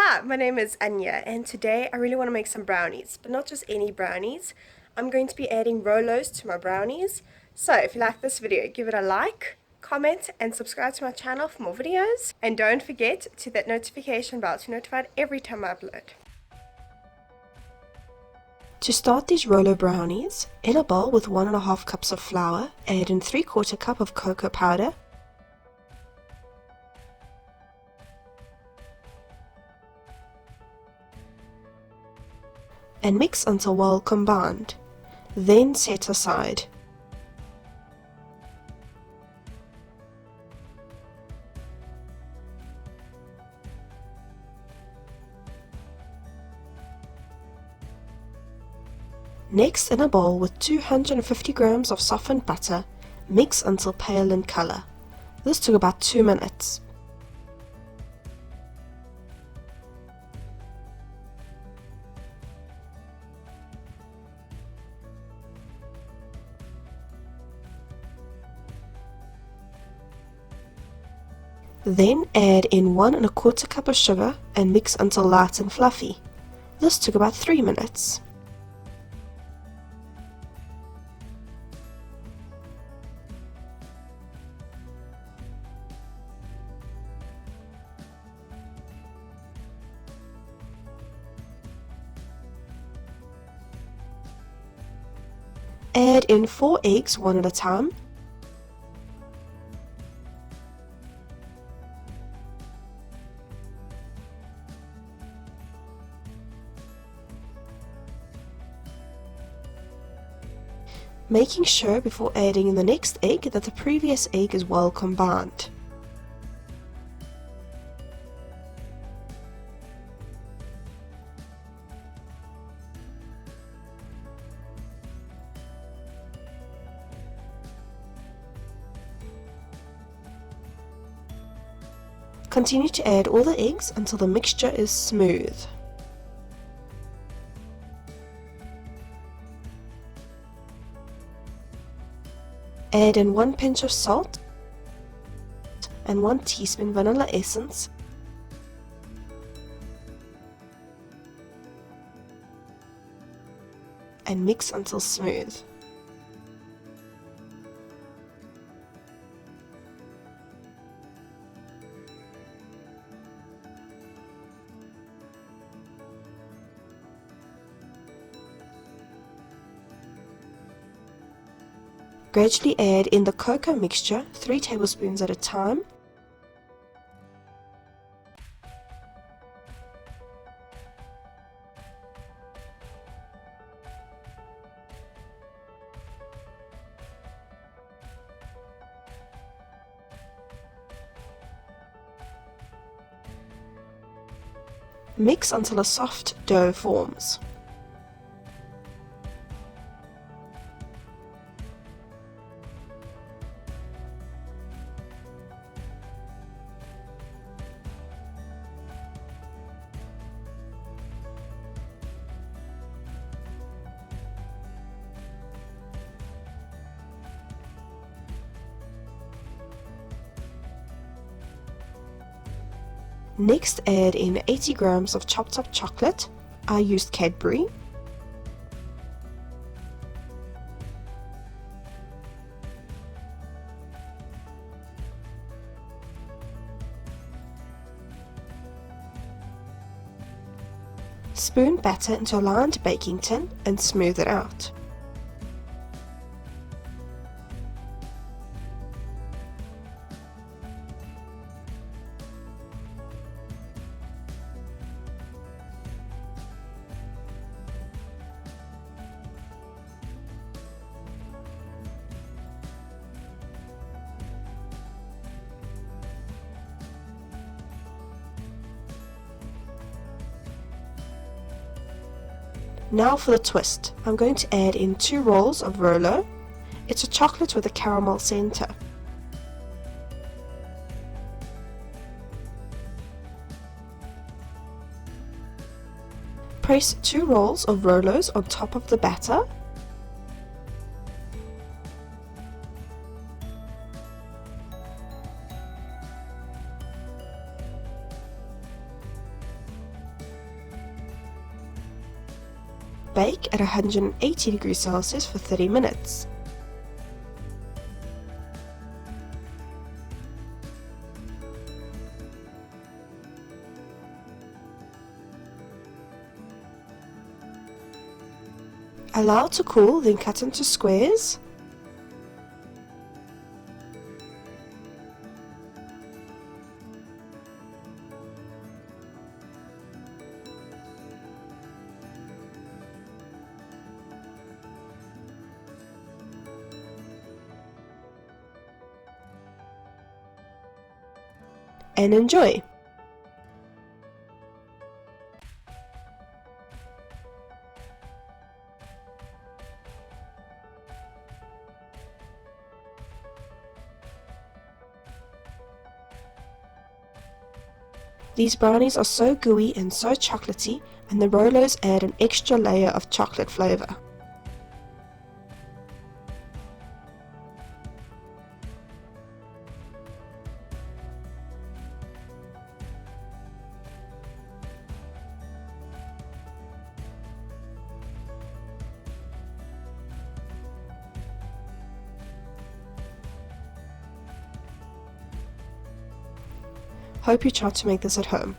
Hi, my name is Anya, and today I really want to make some brownies, but not just any brownies. I'm going to be adding Rolos to my brownies. So if you like this video, give it a like, comment, and subscribe to my channel for more videos. And don't forget to hit that notification bell to be notified every time I upload. To start these Rolo brownies, in a bowl with 1.5 cups of flour, add in 3/4 cup of cocoa powder, and mix until well combined. Then set aside. Next, in a bowl with 250 grams of softened butter, mix until pale in color. This took about 2 minutes. Then add in 1¼ cup of sugar and mix until light and fluffy. This took about 3 minutes. Add in 4 eggs one at a time. Making sure before adding in the next egg that the previous egg is well combined. Continue to add all the eggs until the mixture is smooth. Add in 1 pinch of salt and 1 teaspoon vanilla essence, and mix until smooth. Gradually add in the cocoa mixture, 3 tablespoons at a time. Mix until a soft dough forms. Next, add in 80 grams of chopped up chocolate. I used Cadbury. Spoon batter into a lined baking tin and smooth it out. Now for the twist. I'm going to add in 2 rolls of Rolo. It's a chocolate with a caramel center. Press 2 rolls of Rolos on top of the batter. bake at 180 degrees Celsius for 30 minutes. Allow to cool, then cut into squares. And enjoy! These brownies are so gooey and so chocolatey, and the Rolos add an extra layer of chocolate flavor. Hope you try to make this at home.